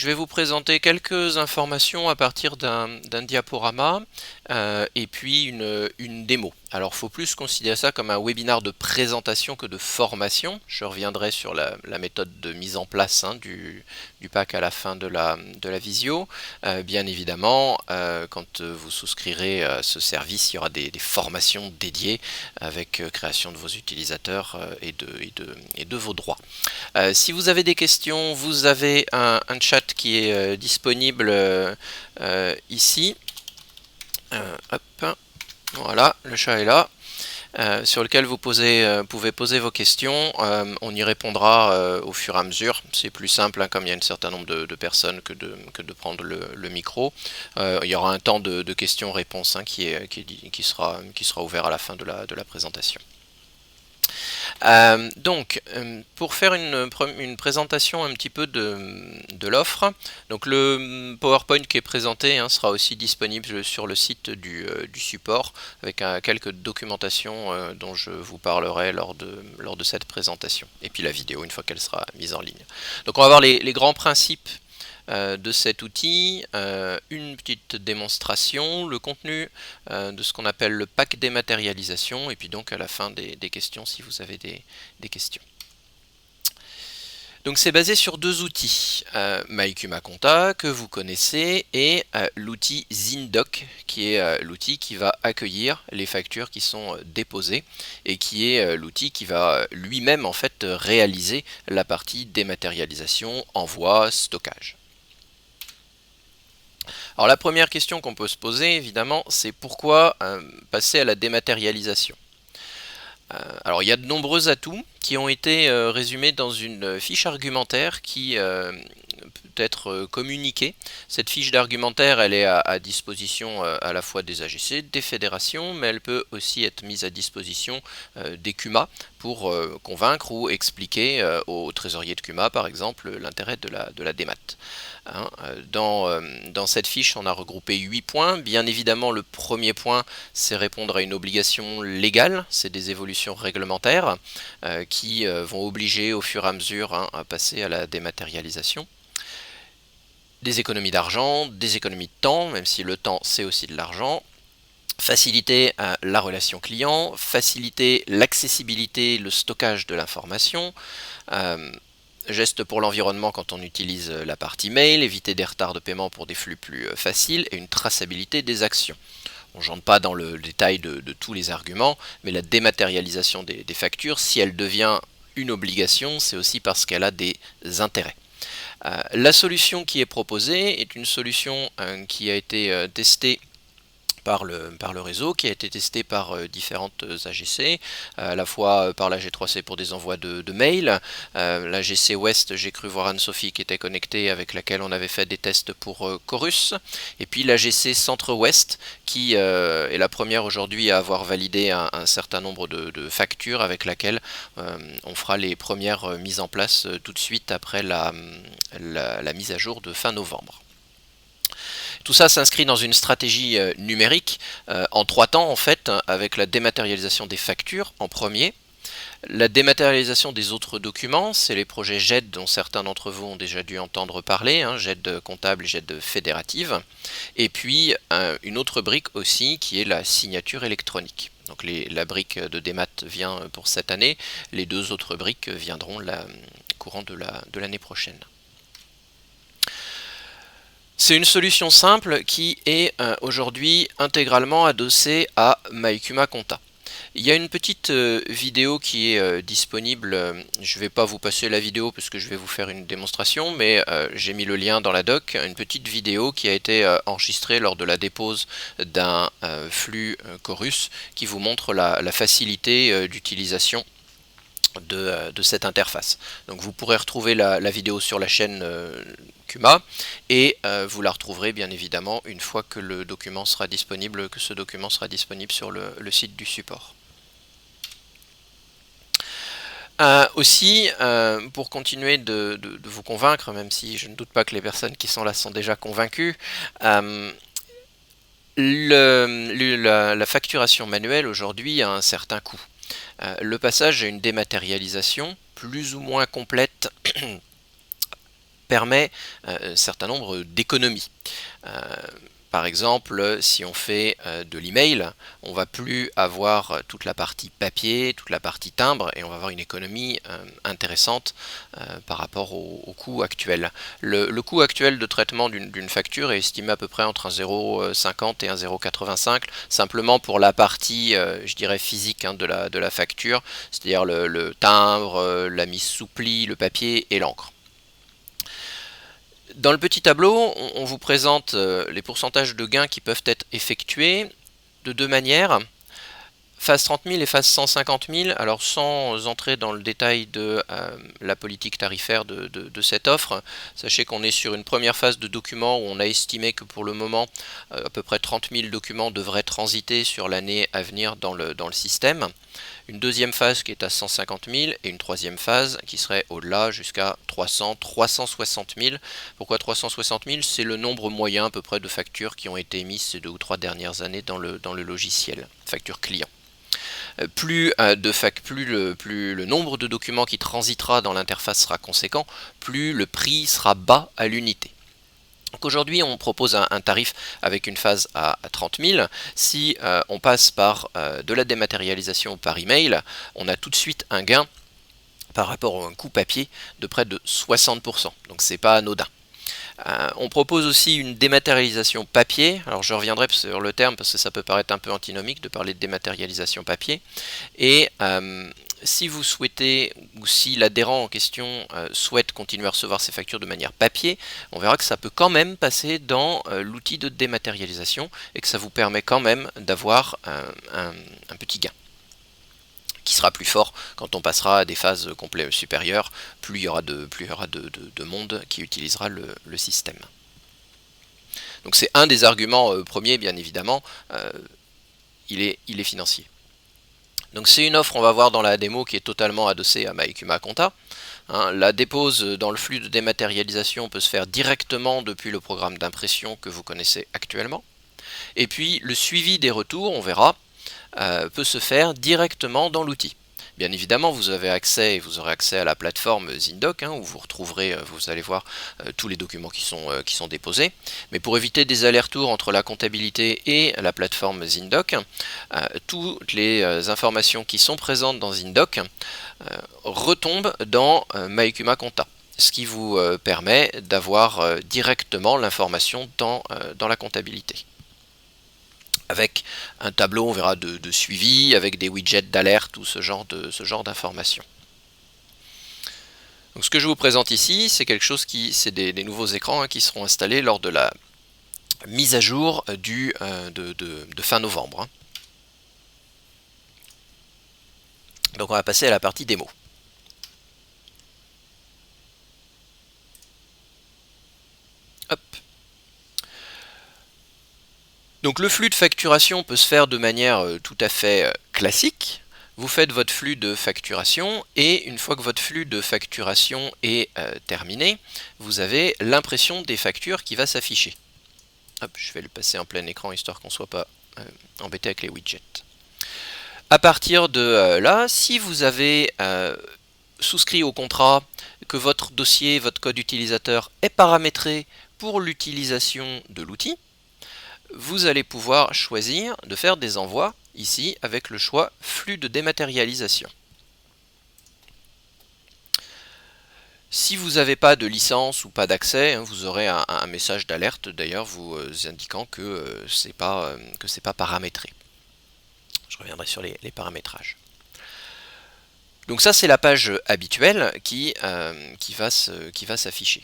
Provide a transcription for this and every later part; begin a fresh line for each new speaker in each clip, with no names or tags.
je vais vous présenter quelques informations à partir d'un diaporama et puis une démo. Alors, il faut plus considérer ça comme un webinaire de présentation que de formation. Je reviendrai sur la méthode de mise en place du pack à la fin de la visio. Bien évidemment, quand vous souscrirez à ce service, il y aura des formations dédiées avec création de vos utilisateurs et de vos droits. Si vous avez des questions, vous avez un chat qui est disponible ici. Hop, voilà, le chat est là. Sur lequel vous pouvez poser vos questions. On y répondra au fur et à mesure. C'est plus simple, hein, comme il y a un certain nombre de personnes que de prendre le micro. Il y aura un temps de questions-réponses, hein, qui sera ouvert à la fin de la présentation. Pour faire une présentation un petit peu de l'offre, donc le PowerPoint qui est présenté, hein, sera aussi disponible sur le site du support avec quelques documentations dont je vous parlerai lors de cette présentation, et puis la vidéo une fois qu'elle sera mise en ligne. Donc on va voir les grands principes de cet outil, une petite démonstration, le contenu de ce qu'on appelle le pack dématérialisation, et puis donc à la fin des questions si vous avez des questions. Donc c'est basé sur deux outils, Maïkuma Conta que vous connaissez et l'outil Zindoc qui est l'outil qui va accueillir les factures qui sont déposées et qui est l'outil qui va lui-même en fait réaliser la partie dématérialisation, envoi, stockage. Alors la première question qu'on peut se poser évidemment c'est pourquoi passer à la dématérialisation. Alors il y a de nombreux atouts qui ont été résumés dans une fiche argumentaire qui peut être communiquée. Cette fiche d'argumentaire elle est à disposition à la fois des AGC, des fédérations, mais elle peut aussi être mise à disposition des CUMA pour convaincre ou expliquer aux trésoriers de CUMA par exemple l'intérêt de la démat. Dans cette fiche, on a regroupé 8 points. Bien évidemment, le premier point, c'est répondre à une obligation légale. C'est des évolutions réglementaires qui vont obliger au fur et à mesure à passer à la dématérialisation. Des économies d'argent, des économies de temps, même si le temps, c'est aussi de l'argent. Faciliter la relation client, faciliter l'accessibilité, le stockage de l'information. Geste pour l'environnement quand on utilise la partie mail, éviter des retards de paiement pour des flux plus faciles et une traçabilité des actions. On n'entre pas dans le détail de tous les arguments, mais la dématérialisation des factures, si elle devient une obligation, c'est aussi parce qu'elle a des intérêts. La solution qui est proposée est une solution qui a été testée par le réseau, qui a été testé par différentes AGC, à la fois par la G3C pour des envois de mails, la GC Ouest, j'ai cru voir Anne-Sophie qui était connectée, avec laquelle on avait fait des tests pour Chorus, et puis la GC Centre-Ouest, qui est la première aujourd'hui à avoir validé un certain nombre de factures, avec laquelle on fera les premières mises en place tout de suite après la mise à jour de fin novembre. Tout ça s'inscrit dans une stratégie numérique en 3 temps en fait, avec la dématérialisation des factures en premier, la dématérialisation des autres documents, c'est les projets GED dont certains d'entre vous ont déjà dû entendre parler, GED comptable et GED fédérative, et puis une autre brique aussi qui est la signature électronique. Donc la brique de démat vient pour cette année, les deux autres briques viendront courant de l'année prochaine. C'est une solution simple qui est aujourd'hui intégralement adossée à Maïkuma Conta. Il y a une petite vidéo qui est disponible, je ne vais pas vous passer la vidéo parce que je vais vous faire une démonstration, mais j'ai mis le lien dans la doc, une petite vidéo qui a été enregistrée lors de la dépose d'un flux Chorus qui vous montre la facilité d'utilisation de cette interface. Donc vous pourrez retrouver la vidéo sur la chaîne CUMA et vous la retrouverez bien évidemment une fois que le document sera disponible, que ce document sera disponible sur le site du support. Aussi, pour continuer de vous convaincre, même si je ne doute pas que les personnes qui sont là sont déjà convaincues, la facturation manuelle aujourd'hui a un certain coût. Le passage à une dématérialisation plus ou moins complète permet un certain nombre d'économies. Par exemple, si on fait de l'email, on va plus avoir toute la partie papier, toute la partie timbre, et on va avoir une économie intéressante par rapport au coût actuel. Le coût actuel de traitement d'une facture est estimé à peu près entre 1,50 et 1,85, simplement pour la partie, je dirais, physique de la facture, c'est-à-dire le timbre, la mise sous pli, le papier et l'encre. Dans le petit tableau, on vous présente les pourcentages de gains qui peuvent être effectués de deux manières. Phase 30 000 et phase 150 000, alors sans entrer dans le détail de la politique tarifaire de cette offre, sachez qu'on est sur une première phase de documents où on a estimé que pour le moment, à peu près 30 000 documents devraient transiter sur l'année à venir dans le système. Une deuxième phase qui est à 150 000 et une troisième phase qui serait au-delà jusqu'à 300, 360 000. Pourquoi 360 000? C'est le nombre moyen à peu près de factures qui ont été émises ces 2 ou 3 dernières années dans le logiciel, factures clients. Plus le nombre de documents qui transitera dans l'interface sera conséquent, plus le prix sera bas à l'unité. Donc aujourd'hui, on propose un tarif avec une phase à 30 000. Si on passe par de la dématérialisation par email, on a tout de suite un gain par rapport à un coût papier de près de 60%. Donc c'est pas anodin. On propose aussi une dématérialisation papier. Alors je reviendrai sur le terme parce que ça peut paraître un peu antinomique de parler de dématérialisation papier. Et si vous souhaitez, ou si l'adhérent en question souhaite continuer à recevoir ses factures de manière papier, on verra que ça peut quand même passer dans l'outil de dématérialisation et que ça vous permet quand même d'avoir un petit gain qui sera plus fort quand on passera à des phases complètes supérieures, plus il y aura de monde qui utilisera le système. Donc c'est un des arguments premiers, bien évidemment, il est financier. Donc c'est une offre, on va voir dans la démo, qui est totalement adossée à Maecuma Compta. La dépose dans le flux de dématérialisation peut se faire directement depuis le programme d'impression que vous connaissez actuellement. Et puis le suivi des retours, on verra, peut se faire directement dans l'outil. Bien évidemment, vous aurez accès à la plateforme Zindoc, où vous retrouverez, vous allez voir tous les documents qui sont déposés. Mais pour éviter des allers-retours entre la comptabilité et la plateforme Zindoc, toutes les informations qui sont présentes dans Zindoc retombent dans Maecuma Compta, ce qui vous permet d'avoir directement l'information dans la comptabilité. Avec un tableau, on verra, de suivi, avec des widgets d'alerte ou ce genre d'informations. Donc ce que je vous présente ici, c'est quelque chose c'est des nouveaux écrans qui seront installés lors de la mise à jour de fin novembre. Donc on va passer à la partie démo. Hop. Donc le flux de facturation peut se faire de manière tout à fait classique. Vous faites votre flux de facturation et une fois que votre flux de facturation est terminé, vous avez l'impression des factures qui va s'afficher. Hop, je vais le passer en plein écran histoire qu'on ne soit pas embêté avec les widgets. À partir de là, si vous avez souscrit au contrat, que votre dossier, votre code utilisateur est paramétré pour l'utilisation de l'outil, vous allez pouvoir choisir de faire des envois ici avec le choix flux de dématérialisation. Si vous n'avez pas de licence ou pas d'accès, vous aurez un message d'alerte d'ailleurs vous indiquant que c'est pas paramétré. Je reviendrai sur les paramétrages. Donc ça c'est la page habituelle qui va s'afficher.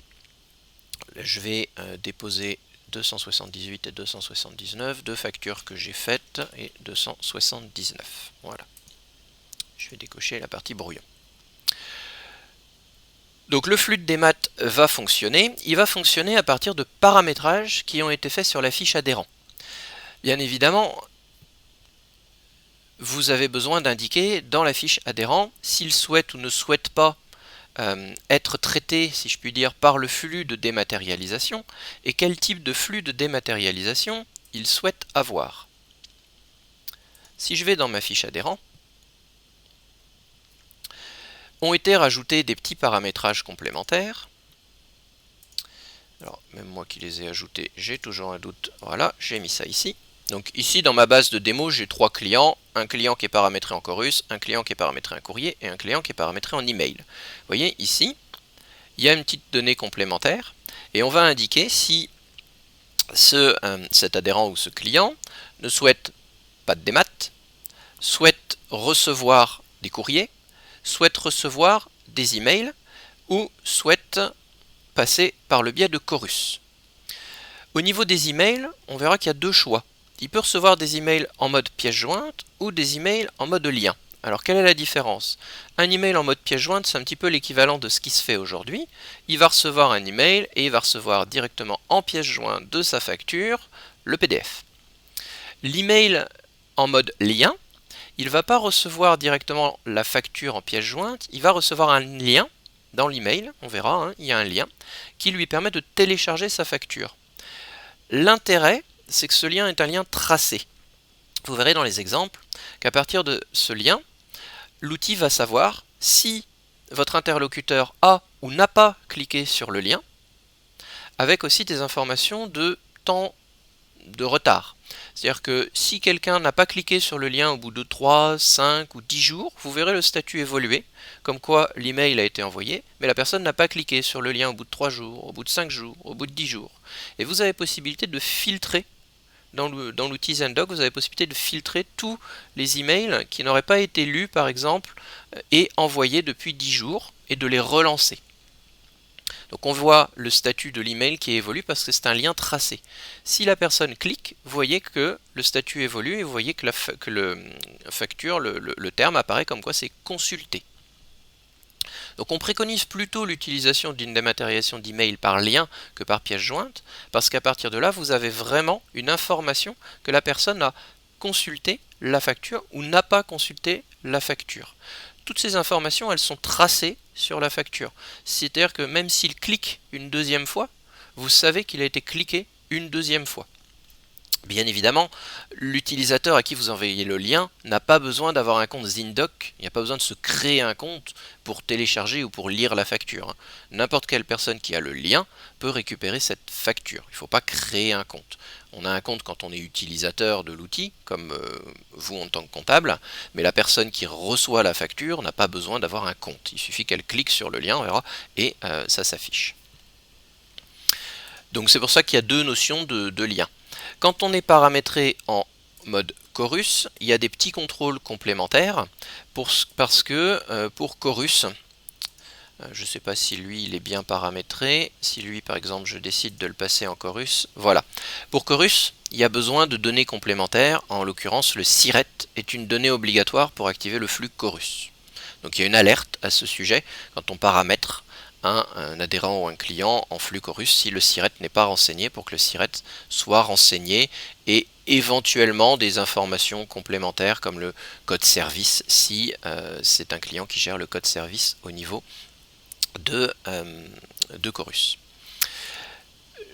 Je vais déposer 278 et 279, deux factures que j'ai faites, et 279. Voilà. Je vais décocher la partie brouillon. Donc le flux de démat va fonctionner. Il va fonctionner à partir de paramétrages qui ont été faits sur la fiche adhérent. Bien évidemment, vous avez besoin d'indiquer dans la fiche adhérent s'il souhaite ou ne souhaite pas être traité, si je puis dire, par le flux de dématérialisation et quel type de flux de dématérialisation il souhaite avoir. Si je vais dans ma fiche adhérent, ont été rajoutés des petits paramétrages complémentaires Alors, même moi qui les ai ajoutés, j'ai toujours un doute. Voilà, j'ai mis ça ici. Donc ici, dans ma base de démo, j'ai 3 clients. Un client qui est paramétré en chorus, un client qui est paramétré en courrier et un client qui est paramétré en email. Vous voyez, ici, il y a une petite donnée complémentaire et on va indiquer si cet adhérent ou ce client ne souhaite pas de démat, souhaite recevoir des courriers, souhaite recevoir des emails ou souhaite passer par le biais de Chorus. Au niveau des emails, on verra qu'il y a deux choix. Il peut recevoir des emails en mode pièce jointe ou des emails en mode lien. Alors quelle est la différence? Un email en mode pièce jointe, c'est un petit peu l'équivalent de ce qui se fait aujourd'hui. Il va recevoir un email et il va recevoir directement en pièce jointe de sa facture le PDF. L'email en mode lien, il ne va pas recevoir directement la facture en pièce jointe, il va recevoir un lien dans l'email, on verra, hein, il y a un lien, qui lui permet de télécharger sa facture. L'intérêt, c'est que ce lien est un lien tracé. Vous verrez dans les exemples qu'à partir de ce lien, l'outil va savoir si votre interlocuteur a ou n'a pas cliqué sur le lien, avec aussi des informations de temps de retard. C'est-à-dire que si quelqu'un n'a pas cliqué sur le lien au bout de 3, 5 ou 10 jours, vous verrez le statut évoluer, comme quoi l'email a été envoyé, mais la personne n'a pas cliqué sur le lien au bout de 3 jours, au bout de 5 jours, au bout de 10 jours. Et vous avez possibilité de filtrer, dans l'outil Zendoc, vous avez possibilité de filtrer tous les emails qui n'auraient pas été lus, par exemple, et envoyés depuis 10 jours, et de les relancer. Donc on voit le statut de l'email qui évolue parce que c'est un lien tracé. Si la personne clique, vous voyez que le statut évolue et vous voyez que le terme apparaît comme quoi c'est consulté. Donc on préconise plutôt l'utilisation d'une dématérialisation d'email par lien que par pièce jointe, parce qu'à partir de là, vous avez vraiment une information que la personne a consulté la facture ou n'a pas consulté la facture. Toutes ces informations, elles sont tracées sur la facture. C'est-à-dire que même s'il clique une deuxième fois, vous savez qu'il a été cliqué une deuxième fois. Bien évidemment, l'utilisateur à qui vous envoyez le lien n'a pas besoin d'avoir un compte Zindoc, il n'y a pas besoin de se créer un compte pour télécharger ou pour lire la facture. N'importe quelle personne qui a le lien peut récupérer cette facture. Il ne faut pas créer un compte. On a un compte quand on est utilisateur de l'outil, comme vous en tant que comptable, mais la personne qui reçoit la facture n'a pas besoin d'avoir un compte. Il suffit qu'elle clique sur le lien, on verra, et ça s'affiche. Donc c'est pour ça qu'il y a deux notions de lien. Quand on est paramétré en mode Chorus, il y a des petits contrôles complémentaires parce que pour Chorus, je ne sais pas si lui il est bien paramétré, si lui par exemple je décide de le passer en Chorus, voilà. Pour Chorus, il y a besoin de données complémentaires, en l'occurrence le SIRET est une donnée obligatoire pour activer le flux Chorus. Donc il y a une alerte à ce sujet quand on paramètre un adhérent ou un client en flux Chorus si le SIRET n'est pas renseigné, pour que le SIRET soit renseigné et éventuellement des informations complémentaires comme le code service si c'est un client qui gère le code service au niveau de Chorus.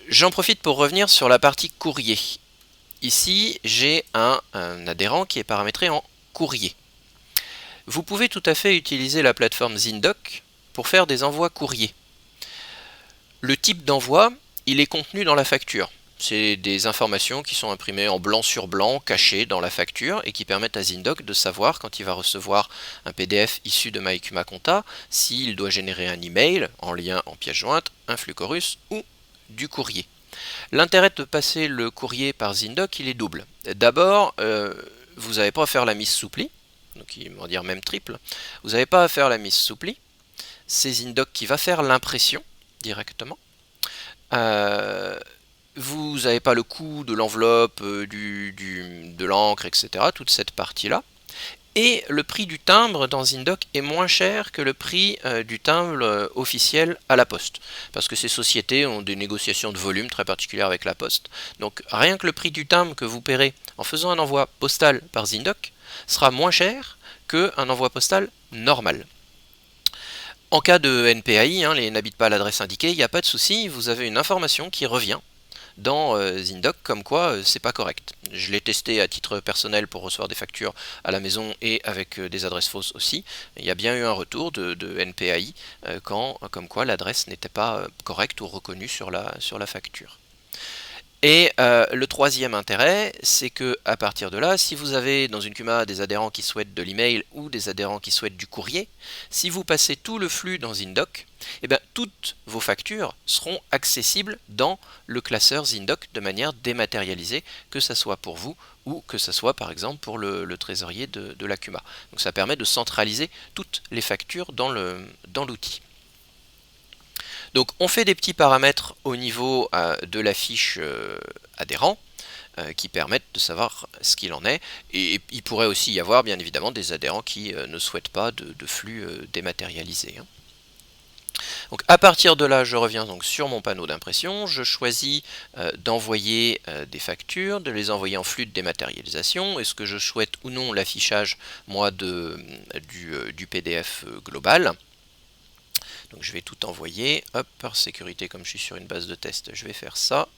J'en profite pour revenir sur la partie courrier. Ici, j'ai un adhérent qui est paramétré en courrier. Vous pouvez tout à fait utiliser la plateforme Zindoc pour faire des envois courrier. Le type d'envoi, il est contenu dans la facture. C'est des informations qui sont imprimées en blanc sur blanc, cachées dans la facture, et qui permettent à Zindoc de savoir, quand il va recevoir un PDF issu de MyCuma Compta, s'il doit générer un email en lien en pièce jointe, un flux Chorus ou du courrier. L'intérêt de passer le courrier par Zindoc, il est double. D'abord, vous n'avez pas à faire la mise sous pli, donc il va dire même triple. Vous n'avez pas à faire la mise sous pli. C'est Zindoc qui va faire l'impression directement. Vous n'avez pas le coût de l'enveloppe, de l'encre, etc. Toute cette partie-là. Et le prix du timbre dans Zindoc est moins cher que le prix du timbre officiel à la poste. Parce que ces sociétés ont des négociations de volume très particulières avec la poste. Donc rien que le prix du timbre que vous paierez en faisant un envoi postal par Zindoc sera moins cher qu'un envoi postal normal. En cas de NPAI, les n'habitent pas à l'adresse indiquée, il n'y a pas de souci, vous avez une information qui revient dans Zindoc comme quoi c'est pas correct. Je l'ai testé à titre personnel pour recevoir des factures à la maison et avec des adresses fausses aussi. Il y a bien eu un retour de NPAI comme quoi l'adresse n'était pas correcte ou reconnue sur la facture. Et le troisième intérêt, c'est que à partir de là, si vous avez dans une CUMA des adhérents qui souhaitent de l'email ou des adhérents qui souhaitent du courrier, si vous passez tout le flux dans Zindoc, eh bien, toutes vos factures seront accessibles dans le classeur Zindoc de manière dématérialisée, que ce soit pour vous ou que ce soit par exemple pour le trésorier de la CUMA. Donc ça permet de centraliser toutes les factures dans l'outil. Donc on fait des petits paramètres au niveau de la fiche adhérent qui permettent de savoir ce qu'il en est, et il pourrait aussi y avoir bien évidemment des adhérents qui ne souhaitent pas de flux dématérialisé. Donc à partir de là, je reviens donc sur mon panneau d'impression, je choisis d'envoyer des factures, de les envoyer en flux de dématérialisation. Est-ce que je souhaite ou non l'affichage moi du PDF global? Donc je vais tout envoyer, hop, par sécurité, comme je suis sur une base de test, je vais faire ça.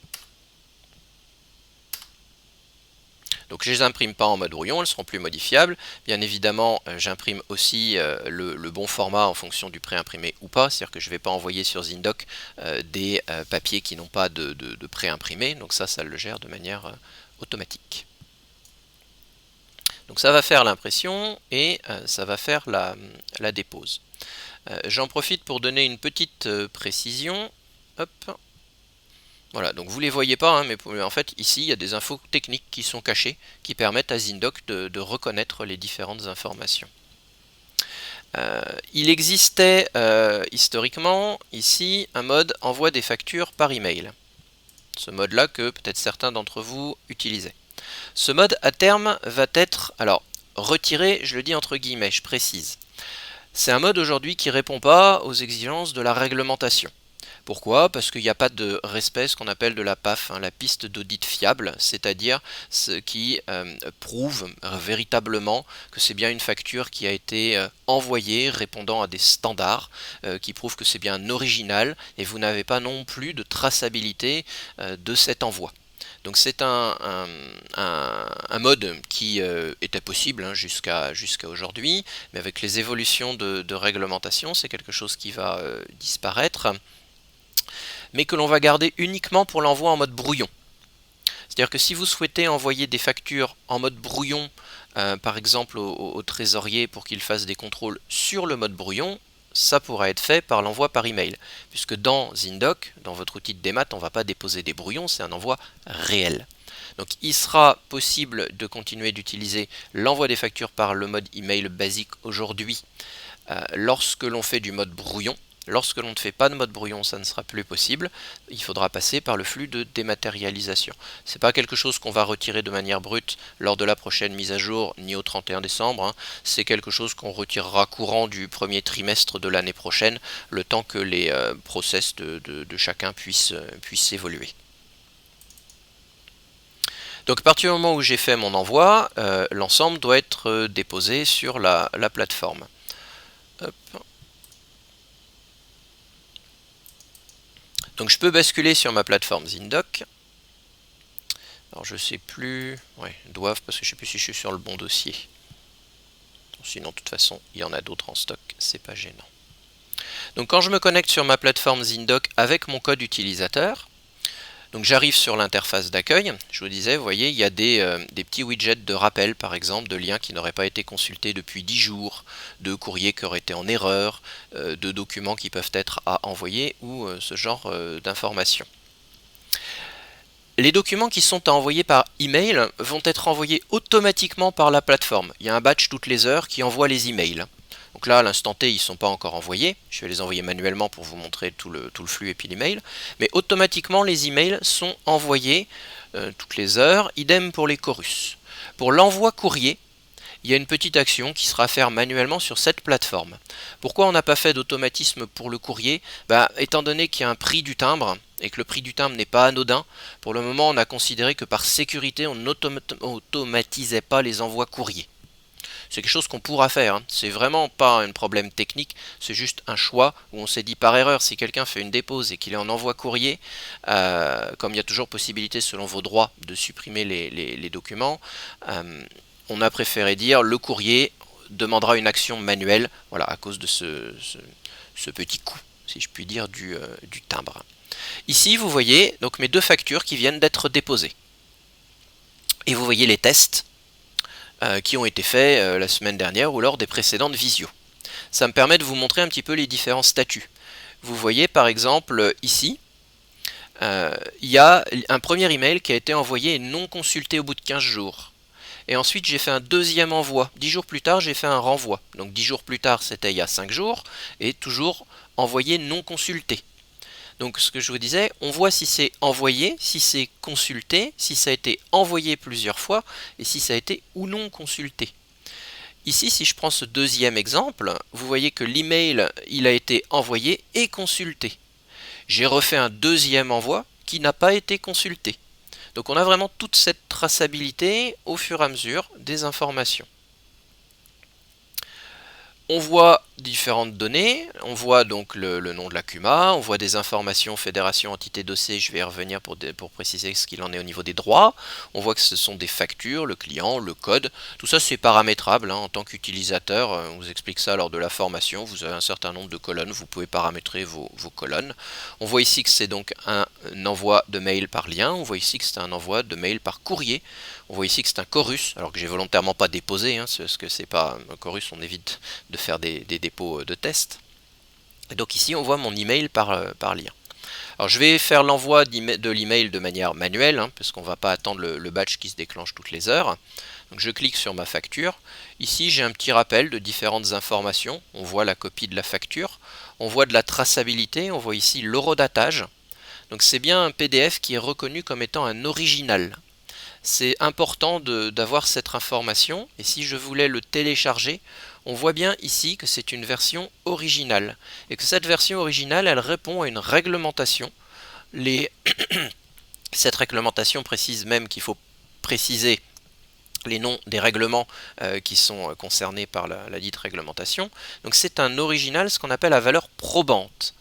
Donc je ne les imprime pas en mode brouillon, elles seront plus modifiables. Bien évidemment, j'imprime aussi le bon format en fonction du pré-imprimé ou pas, c'est-à-dire que je ne vais pas envoyer sur Zindoc des papiers qui n'ont pas de pré-imprimé, donc ça le gère de manière automatique. Donc ça va faire l'impression et ça va faire la dépose. J'en profite pour donner une petite précision. Hop. Voilà, donc vous ne les voyez pas, hein, mais en fait ici il y a des infos techniques qui sont cachées, qui permettent à Zindoc de reconnaître les différentes informations. Il existait historiquement ici un mode envoi des factures par email. Ce mode-là que peut-être certains d'entre vous utilisaient. Ce mode à terme va être, alors retiré, je le dis entre guillemets, je précise. C'est un mode aujourd'hui qui ne répond pas aux exigences de la réglementation. Pourquoi? Parce qu'il n'y a pas de respect, ce qu'on appelle de la PAF, hein, la piste d'audit fiable, c'est-à-dire ce qui prouve véritablement que c'est bien une facture qui a été envoyée répondant à des standards, qui prouve que c'est bien original, et vous n'avez pas non plus de traçabilité de cet envoi. Donc c'est un mode qui était possible hein, jusqu'à aujourd'hui, mais avec les évolutions de réglementation, c'est quelque chose qui va disparaître, mais que l'on va garder uniquement pour l'envoi en mode brouillon. C'est-à-dire que si vous souhaitez envoyer des factures en mode brouillon, par exemple au trésorier pour qu'il fasse des contrôles sur le mode brouillon, ça pourra être fait par l'envoi par email, puisque dans Zindoc, dans votre outil de démat, on ne va pas déposer des brouillons, c'est un envoi réel. Donc il sera possible de continuer d'utiliser l'envoi des factures par le mode email basique aujourd'hui lorsque l'on fait du mode brouillon. Lorsque l'on ne fait pas de mode brouillon, ça ne sera plus possible. Il faudra passer par le flux de dématérialisation. Ce n'est pas quelque chose qu'on va retirer de manière brute lors de la prochaine mise à jour, ni au 31 décembre. Hein. C'est quelque chose qu'on retirera courant du premier trimestre de l'année prochaine, le temps que les process de chacun puissent évoluer. Donc à partir du moment où j'ai fait mon envoi, l'ensemble doit être déposé sur la plateforme. Hop. Donc je peux basculer sur ma plateforme Zindoc. Alors je sais plus, ouais, doivent parce que je sais plus si je suis sur le bon dossier. Sinon de toute façon il y en a d'autres en stock, c'est pas gênant. Donc quand je me connecte sur ma plateforme Zindoc avec mon code utilisateur, donc j'arrive sur l'interface d'accueil, je vous disais, vous voyez, il y a des petits widgets de rappel, par exemple, de liens qui n'auraient pas été consultés depuis 10 jours, de courriers qui auraient été en erreur, de documents qui peuvent être à envoyer, ou ce genre d'informations. Les documents qui sont à envoyer par email vont être envoyés automatiquement par la plateforme. Il y a un batch toutes les heures qui envoie les emails. Donc là, à l'instant T, ils ne sont pas encore envoyés. Je vais les envoyer manuellement pour vous montrer tout le flux et puis l'email. Mais automatiquement, les emails sont envoyés toutes les heures. Idem pour les chorus. Pour l'envoi courrier, il y a une petite action qui sera à faire manuellement sur cette plateforme. Pourquoi on n'a pas fait d'automatisme pour le courrier? Étant donné qu'il y a un prix du timbre, et que le prix du timbre n'est pas anodin, pour le moment on a considéré que par sécurité on n'automatisait pas les envois courriers. c'est quelque chose qu'on pourra faire, hein. C'est vraiment pas un problème technique, c'est juste un choix où on s'est dit par erreur, si quelqu'un fait une dépose et qu'il est en envoi courrier, comme il y a toujours possibilité selon vos droits de supprimer les documents, on a préféré dire le courrier demandera une action manuelle, voilà, à cause de ce petit coup, si je puis dire, du timbre. Ici, vous voyez donc mes deux factures qui viennent d'être déposées. Et vous voyez les tests qui ont été faits la semaine dernière ou lors des précédentes visios. Ça me permet de vous montrer un petit peu les différents statuts. Vous voyez par exemple ici, il y a un premier email qui a été envoyé et non consulté au bout de 15 jours. Et ensuite j'ai fait un deuxième envoi. 10 jours plus tard j'ai fait un renvoi. Donc 10 jours plus tard c'était il y a 5 jours et toujours envoyé non consulté. Donc ce que je vous disais, on voit si c'est envoyé, si c'est consulté, si ça a été envoyé plusieurs fois et si ça a été ou non consulté. Ici, si je prends ce deuxième exemple, vous voyez que l'email il a été envoyé et consulté. J'ai refait un deuxième envoi qui n'a pas été consulté. Donc on a vraiment toute cette traçabilité au fur et à mesure des informations. On voit différentes données, on voit donc le nom de la CUMA, on voit des informations fédération, entité, dossier, je vais y revenir pour préciser ce qu'il en est au niveau des droits, on voit que ce sont des factures, le client, le code, tout ça c'est paramétrable, hein, en tant qu'utilisateur, on vous explique ça lors de la formation, vous avez un certain nombre de colonnes, vous pouvez paramétrer vos colonnes. On voit ici que c'est donc un envoi de mail par lien, on voit ici que c'est un envoi de mail par courrier, on voit ici que c'est un chorus, alors que j'ai volontairement pas déposé, hein, parce que c'est pas un chorus, on évite de faire des dépôts de tests. Et donc ici on voit mon email par lien. Alors je vais faire l'envoi de l'email de manière manuelle, hein, parce qu'on ne va pas attendre le batch qui se déclenche toutes les heures. Donc je clique sur ma facture. Ici j'ai un petit rappel de différentes informations. On voit la copie de la facture, on voit de la traçabilité, on voit ici l'horodatage. Donc c'est bien un PDF qui est reconnu comme étant un original. C'est important d'avoir cette information, et si je voulais le télécharger, on voit bien ici que c'est une version originale, et que cette version originale, elle répond à une réglementation. Cette réglementation précise même qu'il faut préciser les noms des règlements qui sont concernés par la dite réglementation. Donc c'est un original, ce qu'on appelle à valeur probante.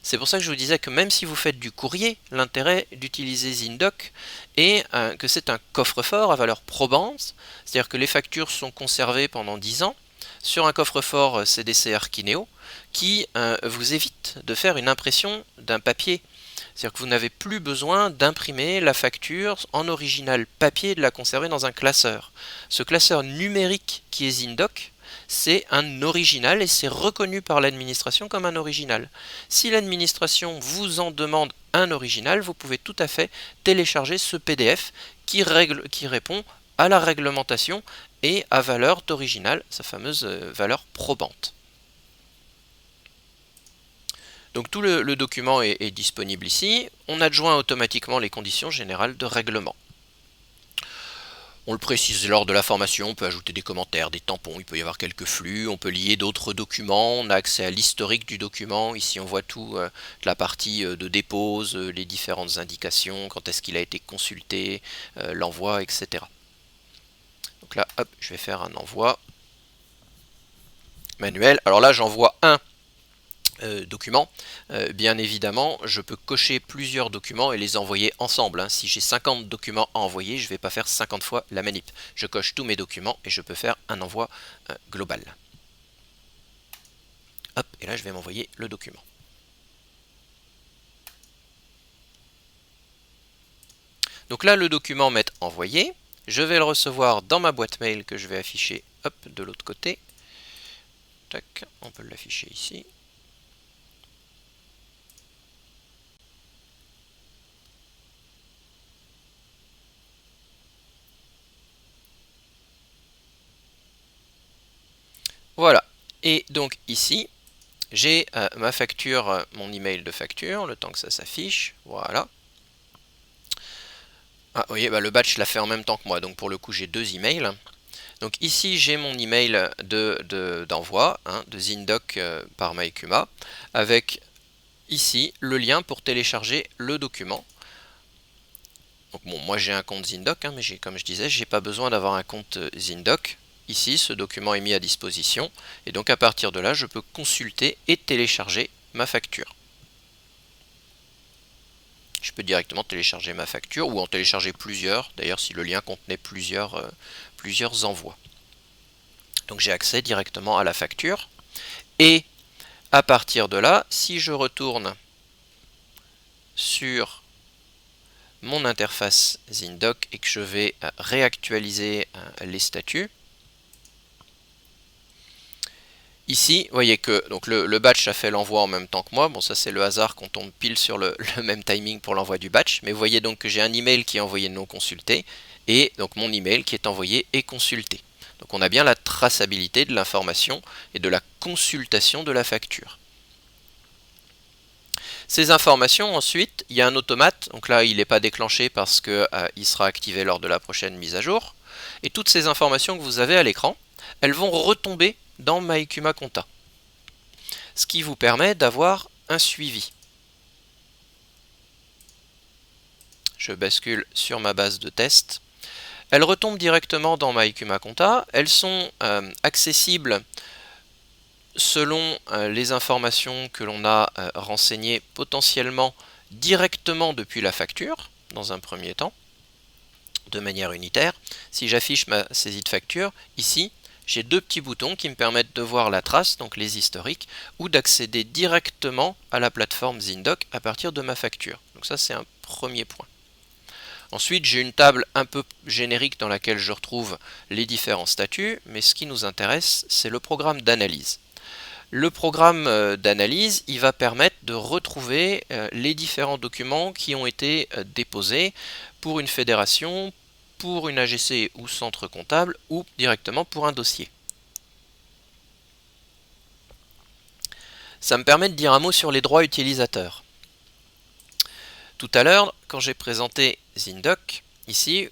C'est pour ça que je vous disais que même si vous faites du courrier, l'intérêt d'utiliser Zindoc est que c'est un coffre-fort à valeur probante, c'est-à-dire que les factures sont conservées pendant 10 ans sur un coffre-fort CDCR Kineo qui vous évite de faire une impression d'un papier. C'est-à-dire que vous n'avez plus besoin d'imprimer la facture en original papier et de la conserver dans un classeur. Ce classeur numérique qui est Zindoc, c'est un original et c'est reconnu par l'administration comme un original. Si l'administration vous en demande un original, vous pouvez tout à fait télécharger ce PDF qui répond à la réglementation et à valeur d'original, sa fameuse valeur probante. Donc tout le document est disponible ici. On adjoint automatiquement les conditions générales de règlement. On le précise lors de la formation, on peut ajouter des commentaires, des tampons, il peut y avoir quelques flux, on peut lier d'autres documents, on a accès à l'historique du document, ici on voit tout, la partie de dépose, les différentes indications, quand est-ce qu'il a été consulté, l'envoi, etc. Donc là, hop, je vais faire un envoi manuel. Alors là, j'envoie un document. Bien évidemment, je peux cocher plusieurs documents et les envoyer ensemble, hein. Si j'ai 50 documents à envoyer, je ne vais pas faire 50 fois la manip. Je coche tous mes documents et je peux faire un envoi global. Hop, et là je vais m'envoyer le document. Donc là, le document m'est envoyé. Je vais le recevoir dans ma boîte mail que je vais afficher, hop, de l'autre côté. Tac, on peut l'afficher ici. Voilà, et donc ici, j'ai ma facture, mon email de facture, le temps que ça s'affiche, voilà. Ah, vous voyez, le batch l'a fait en même temps que moi, donc pour le coup j'ai deux emails. Donc ici j'ai mon email d'envoi, hein, de Zindoc par MyCuma, avec ici le lien pour télécharger le document. Donc bon, moi j'ai un compte Zindoc, hein, mais comme je disais, j'ai pas besoin d'avoir un compte Zindoc. ici, ce document est mis à disposition, et donc à partir de là, je peux consulter et télécharger ma facture. Je peux directement télécharger ma facture ou en télécharger plusieurs, d'ailleurs si le lien contenait plusieurs envois. Donc j'ai accès directement à la facture, et à partir de là, si je retourne sur mon interface ZinDoc et que je vais réactualiser les statuts, ici, vous voyez que donc le batch a fait l'envoi en même temps que moi. Bon, ça c'est le hasard qu'on tombe pile sur le même timing pour l'envoi du batch. Mais vous voyez donc que j'ai un email qui est envoyé non consulté et donc mon email qui est envoyé et consulté. Donc on a bien la traçabilité de l'information et de la consultation de la facture. Ces informations, ensuite, il y a un automate. Donc là, il n'est pas déclenché parce qu'il sera activé lors de la prochaine mise à jour. Et toutes ces informations que vous avez à l'écran, elles vont retomber dans MyCuma Compta, ce qui vous permet d'avoir un suivi. Je bascule sur ma base de test. Elles retombent directement dans MyCuma Compta. Elles sont accessibles selon les informations que l'on a renseignées potentiellement directement depuis la facture, dans un premier temps, de manière unitaire. Si j'affiche ma saisie de facture, ici, j'ai deux petits boutons qui me permettent de voir la trace, donc les historiques, ou d'accéder directement à la plateforme ZinDoc à partir de ma facture. Donc ça, c'est un premier point. Ensuite, j'ai une table un peu générique dans laquelle je retrouve les différents statuts, mais ce qui nous intéresse, c'est le programme d'analyse. Le programme d'analyse, il va permettre de retrouver les différents documents qui ont été déposés pour une fédération, pour une AGC ou centre comptable, ou directement pour un dossier. Ça me permet de dire un mot sur les droits utilisateurs. Tout à l'heure, quand j'ai présenté ZinDoc, ici, vous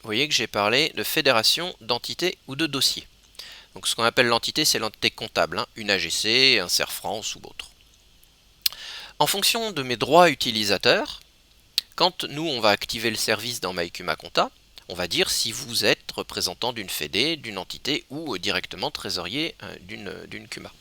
voyez que j'ai parlé de fédération, d'entité ou de dossier. Donc ce qu'on appelle l'entité, c'est l'entité comptable, hein, une AGC, un CER France ou autre. En fonction de mes droits utilisateurs, quand nous on va activer le service dans MyCuma Compta, on va dire si vous êtes représentant d'une fédé, d'une entité ou directement trésorier d'une CUMA.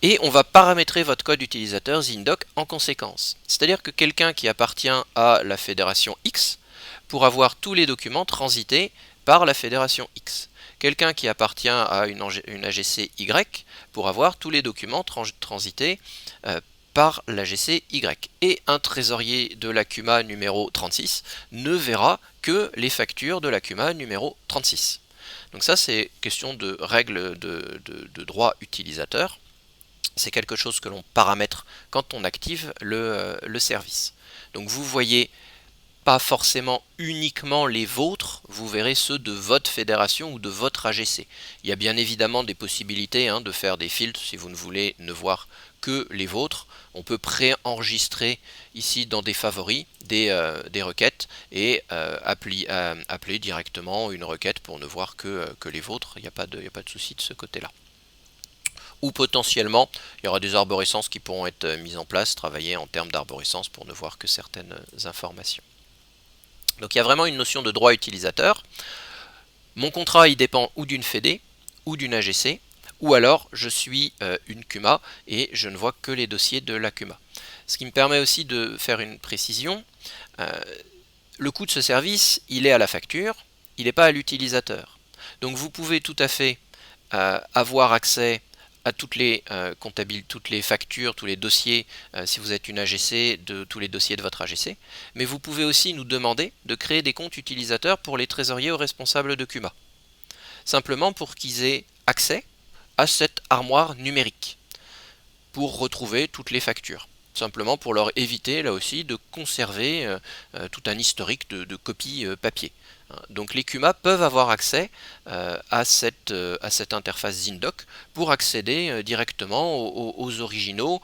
Et on va paramétrer votre code utilisateur ZinDoc en conséquence. C'est-à-dire que quelqu'un qui appartient à la fédération X pourra voir tous les documents transités par la fédération X. Quelqu'un qui appartient à une AGC Y pourra voir tous les documents transités par l'AGC Y. Et un trésorier de la CUMA numéro 36 ne verra que les factures de la CUMA numéro 36. Donc ça, c'est question de règles de droit utilisateur. C'est quelque chose que l'on paramètre quand on active le service. Donc vous voyez pas forcément uniquement les vôtres, vous verrez ceux de votre fédération ou de votre AGC. Il y a bien évidemment des possibilités de faire des filtres si vous ne voulez ne voir que les vôtres. On peut pré-enregistrer ici dans des favoris des requêtes et appeler directement une requête pour ne voir que les vôtres. Il n'y a pas de souci de ce côté-là. Ou potentiellement, il y aura des arborescences qui pourront être mises en place, travailler en termes d'arborescence pour ne voir que certaines informations. Donc il y a vraiment une notion de droit utilisateur. Mon contrat, il dépend ou d'une fédé, ou d'une AGC, ou alors je suis une CUMA et je ne vois que les dossiers de la CUMA. Ce qui me permet aussi de faire une précision. Le coût de ce service, il est à la facture, il n'est pas à l'utilisateur. Donc vous pouvez tout à fait avoir accès à toutes les factures, tous les dossiers, si vous êtes une AGC, de tous les dossiers de votre AGC. Mais vous pouvez aussi nous demander de créer des comptes utilisateurs pour les trésoriers ou responsables de CUMA. Simplement pour qu'ils aient accès à cette armoire numérique pour retrouver toutes les factures. Simplement pour leur éviter, là aussi, de conserver tout un historique de copies papier. Donc les CUMA peuvent avoir accès à cette interface ZinDoc pour accéder directement aux originaux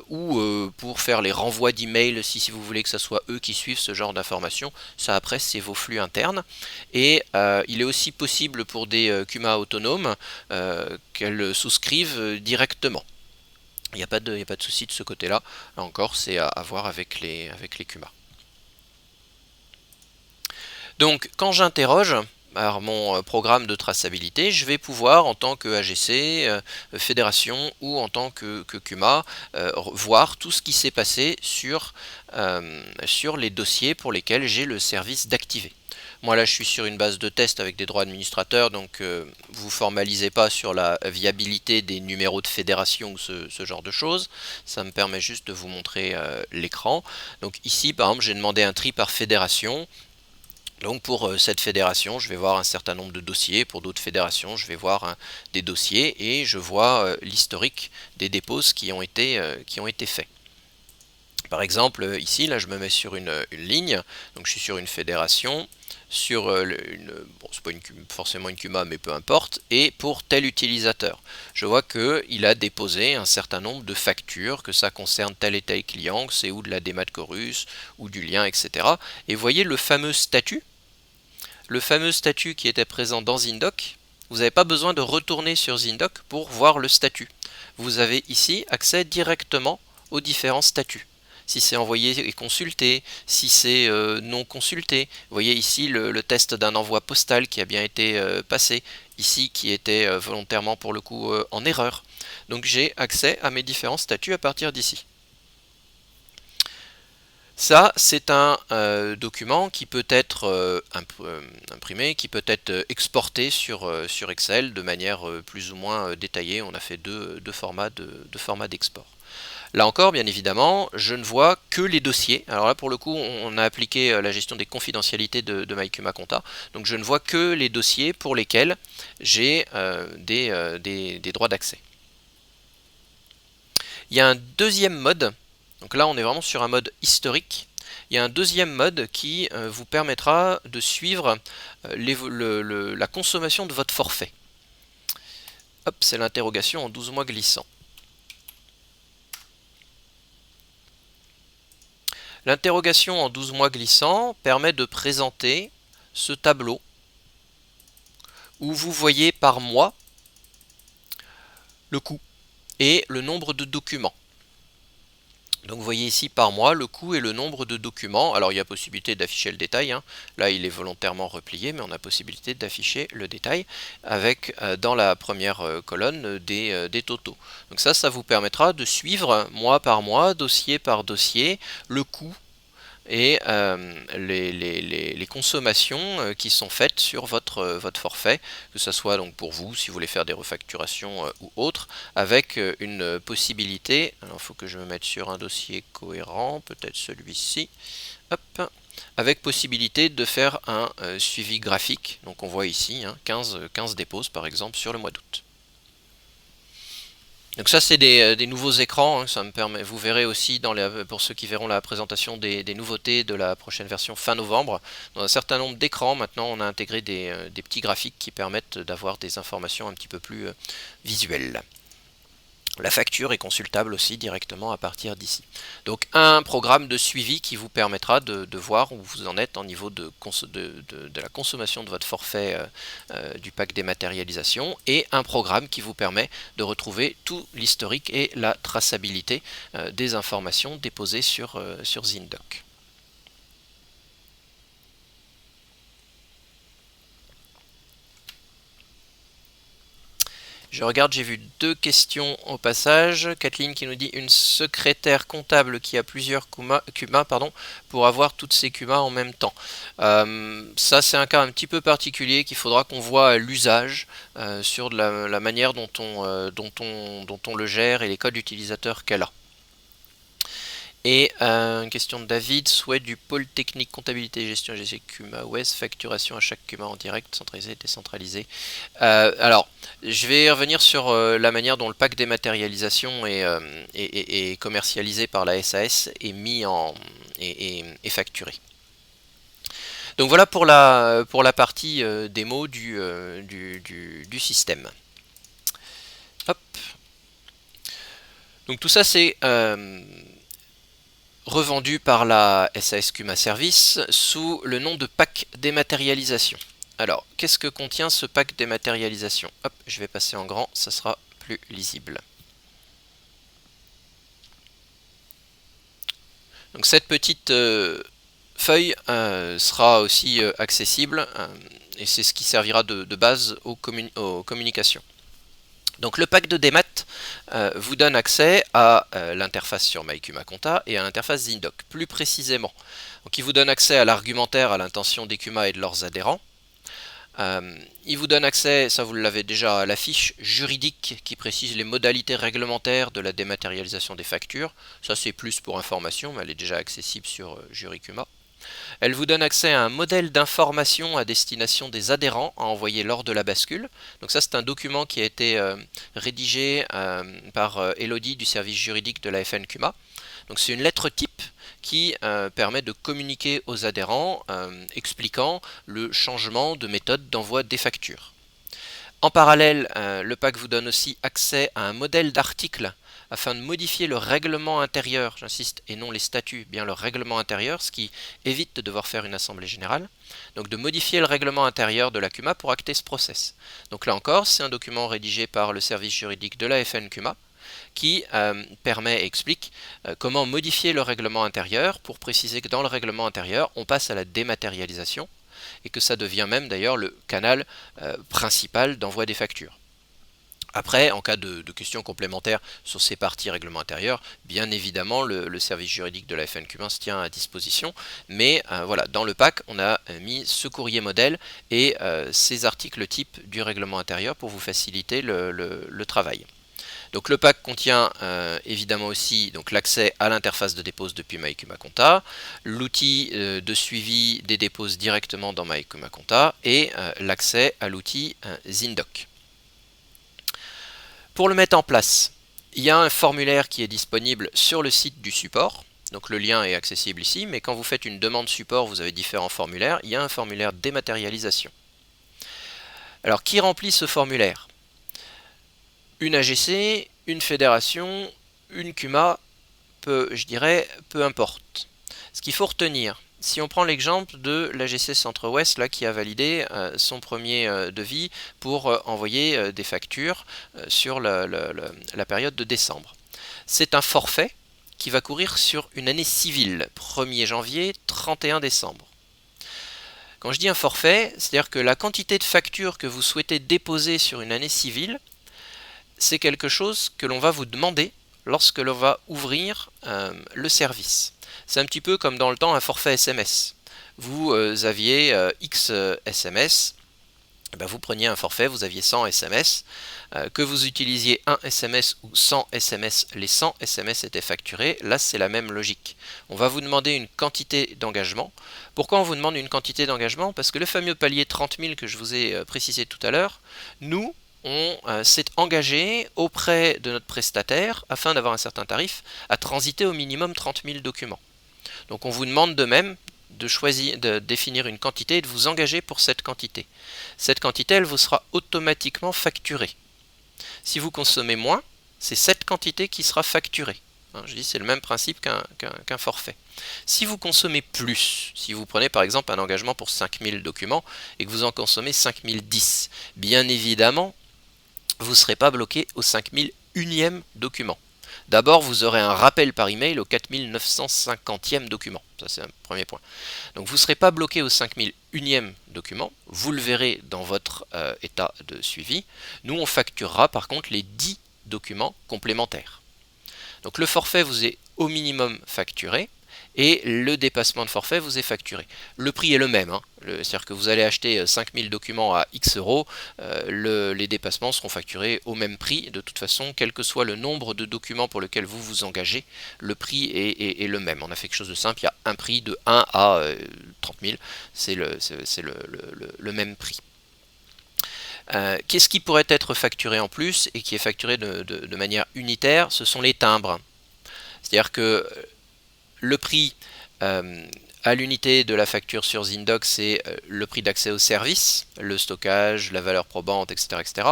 ou pour faire les renvois d'emails si vous voulez que ce soit eux qui suivent ce genre d'informations. Ça après c'est vos flux internes. Et il est aussi possible pour des CUMA autonomes qu'elles souscrivent directement. Il n'y a pas de souci de ce côté-là. Là encore, c'est à voir avec les CUMA. Donc, quand j'interroge, par mon programme de traçabilité, je vais pouvoir en tant que AGC, fédération ou en tant que CUMA, voir tout ce qui s'est passé sur les dossiers pour lesquels j'ai le service d'activer. Moi là je suis sur une base de test avec des droits administrateurs, donc vous formalisez pas sur la viabilité des numéros de fédération ou ce genre de choses. Ça me permet juste de vous montrer l'écran. Donc ici par exemple j'ai demandé un tri par fédération. Donc pour cette fédération, je vais voir un certain nombre de dossiers. Pour d'autres fédérations, je vais voir des dossiers et je vois l'historique des dépôts qui ont été faits. Par exemple, ici, là, je me mets sur une ligne. Donc je suis sur une fédération, sur bon, c'est pas forcément une CUMA, mais peu importe. Et pour tel utilisateur, je vois qu'il a déposé un certain nombre de factures, que ça concerne tel et tel client, que c'est ou de la démat Chorus, ou du lien, etc. Et vous voyez le fameux statut qui était présent dans Zindoc. Vous n'avez pas besoin de retourner sur Zindoc pour voir le statut. Vous avez ici accès directement aux différents statuts. Si c'est envoyé et consulté, si c'est non consulté. Vous voyez ici le test d'un envoi postal qui a bien été passé, ici qui était volontairement pour le coup en erreur. Donc j'ai accès à mes différents statuts à partir d'ici. Ça, c'est un document qui peut être imprimé, qui peut être exporté sur Excel de manière plus ou moins détaillée. On a fait deux formats d'export. Là encore, bien évidemment, je ne vois que les dossiers. Alors là, pour le coup, on a appliqué la gestion des confidentialités de MyCUMA Compta. Donc je ne vois que les dossiers pour lesquels j'ai des droits d'accès. Il y a un deuxième mode. Donc là, on est vraiment sur un mode historique. Il y a un deuxième mode qui vous permettra de suivre la consommation de votre forfait. Hop, c'est l'interrogation en 12 mois glissant. L'interrogation en 12 mois glissant permet de présenter ce tableau où vous voyez par mois le coût et le nombre de documents. Donc vous voyez ici par mois le coût et le nombre de documents. Alors il y a possibilité d'afficher le détail, hein. Là il est volontairement replié, mais on a possibilité d'afficher le détail avec dans la première colonne des totaux. Donc ça vous permettra de suivre mois par mois, dossier par dossier, le coût et les consommations qui sont faites sur votre forfait, que ce soit donc pour vous, si vous voulez faire des refacturations ou autre, avec une possibilité, alors il faut que je me mette sur un dossier cohérent, peut-être celui-ci, hop, avec possibilité de faire un suivi graphique, donc on voit ici 15 déposes par exemple sur le mois d'août. Donc ça c'est des nouveaux écrans, hein, ça me permet, vous verrez aussi pour ceux qui verront la présentation des nouveautés de la prochaine version fin novembre. Dans un certain nombre d'écrans, maintenant on a intégré des petits graphiques qui permettent d'avoir des informations un petit peu plus visuelles. La facture est consultable aussi directement à partir d'ici. Donc un programme de suivi qui vous permettra de voir où vous en êtes au niveau de la consommation de votre forfait du pack dématérialisation, et un programme qui vous permet de retrouver tout l'historique et la traçabilité des informations déposées sur Zindoc. Je regarde, j'ai vu deux questions au passage. Kathleen qui nous dit une secrétaire comptable qui a plusieurs CUMA pour avoir toutes ces CUMA en même temps. Ça c'est un cas un petit peu particulier qu'il faudra qu'on voit à l'usage sur la manière dont on le gère et les codes utilisateurs qu'elle a. Et une question de David, souhait du pôle technique comptabilité et gestion GC CUMA OS, facturation à chaque CUMA en direct, centralisé, décentralisé. Alors, je vais revenir sur la manière dont le pack dématérialisation est commercialisé par la SAS et mis en et facturé. Donc voilà pour la partie démo du système. Hop. Donc tout ça c'est revendu par la SAS CUMA Service sous le nom de pack dématérialisation. Alors, qu'est-ce que contient ce pack dématérialisation? Hop, je vais passer en grand, ça sera plus lisible. Donc cette petite feuille sera aussi accessible et c'est ce qui servira de base aux communications. Donc le pack de démat vous donne accès à l'interface sur MyCumaConta et à l'interface Zindoc. Plus précisément, donc il vous donne accès à l'argumentaire à l'intention des CUMA et de leurs adhérents. Il vous donne accès, ça vous l'avez déjà, à la fiche juridique qui précise les modalités réglementaires de la dématérialisation des factures. Ça c'est plus pour information, mais elle est déjà accessible sur Juricuma. Elle vous donne accès à un modèle d'information à destination des adhérents à envoyer lors de la bascule. Donc ça c'est un document qui a été rédigé par Elodie du service juridique de la FNCUMA. Donc c'est une lettre type qui permet de communiquer aux adhérents expliquant le changement de méthode d'envoi des factures. En parallèle, le pack vous donne aussi accès à un modèle d'article afin de modifier le règlement intérieur, j'insiste, et non les statuts, bien le règlement intérieur, ce qui évite de devoir faire une assemblée générale. Donc de modifier le règlement intérieur de la CUMA pour acter ce process. Donc là encore, c'est un document rédigé par le service juridique de la FNCUMA qui permet et explique comment modifier le règlement intérieur pour préciser que dans le règlement intérieur, on passe à la dématérialisation et que ça devient même d'ailleurs le canal principal d'envoi des factures. Après, en cas de questions complémentaires sur ces parties règlement intérieur, bien évidemment, le service juridique de la FNCUMA se tient à disposition. Mais voilà, dans le pack, on a mis ce courrier modèle et ces articles types du règlement intérieur pour vous faciliter le travail. Donc le pack contient évidemment aussi l'accès à l'interface de dépose depuis MyCumaConta, l'outil de suivi des déposes directement dans MyCumaConta et l'accès à l'outil Zindoc. Pour le mettre en place, il y a un formulaire qui est disponible sur le site du support. Donc le lien est accessible ici, mais quand vous faites une demande support, vous avez différents formulaires. Il y a un formulaire dématérialisation. Alors qui remplit ce formulaire? Une AGC, une fédération, une CUMA, peu importe. Ce qu'il faut retenir, si on prend l'exemple de l'AGC Centre-Ouest là, qui a validé son premier devis pour envoyer des factures sur la période de décembre. C'est un forfait qui va courir sur une année civile, 1er janvier, 31 décembre. Quand je dis un forfait, c'est-à-dire que la quantité de factures que vous souhaitez déposer sur une année civile, c'est quelque chose que l'on va vous demander lorsque l'on va ouvrir le service. C'est un petit peu comme dans le temps un forfait SMS. Vous aviez X SMS, vous preniez un forfait, vous aviez 100 SMS, que vous utilisiez 1 SMS ou 100 SMS, les 100 SMS étaient facturés. Là c'est la même logique. On va vous demander une quantité d'engagement. Pourquoi on vous demande une quantité d'engagement? Parce que le fameux palier 30 000 que je vous ai précisé tout à l'heure, nous, on s'est engagé auprès de notre prestataire, afin d'avoir un certain tarif, à transiter au minimum 30 000 documents. Donc on vous demande de même de définir une quantité et de vous engager pour cette quantité. Cette quantité, elle vous sera automatiquement facturée. Si vous consommez moins, c'est cette quantité qui sera facturée. Je dis c'est le même principe qu'un forfait. Si vous consommez plus, si vous prenez par exemple un engagement pour 5000 documents et que vous en consommez 5010, bien évidemment, vous ne serez pas bloqué au 5001e document. D'abord, vous aurez un rappel par email au 4950e document. Ça, c'est un premier point. Donc, vous ne serez pas bloqué au 5001e document. Vous le verrez dans votre état de suivi. Nous, on facturera par contre les 10 documents complémentaires. Donc, le forfait vous est au minimum facturé et le dépassement de forfait vous est facturé. Le prix est le même, c'est-à-dire que vous allez acheter 5000 documents à X euros, les dépassements seront facturés au même prix. De toute façon, quel que soit le nombre de documents pour lequel vous vous engagez, le prix est le même. On a fait quelque chose de simple, il y a un prix de 1 à 30 000, c'est le même prix. Qu'est-ce qui pourrait être facturé en plus et qui est facturé de manière unitaire? Ce sont les timbres. C'est-à-dire que le prix à l'unité de la facture sur Zindoc, c'est le prix d'accès au service, le stockage, la valeur probante, etc., etc.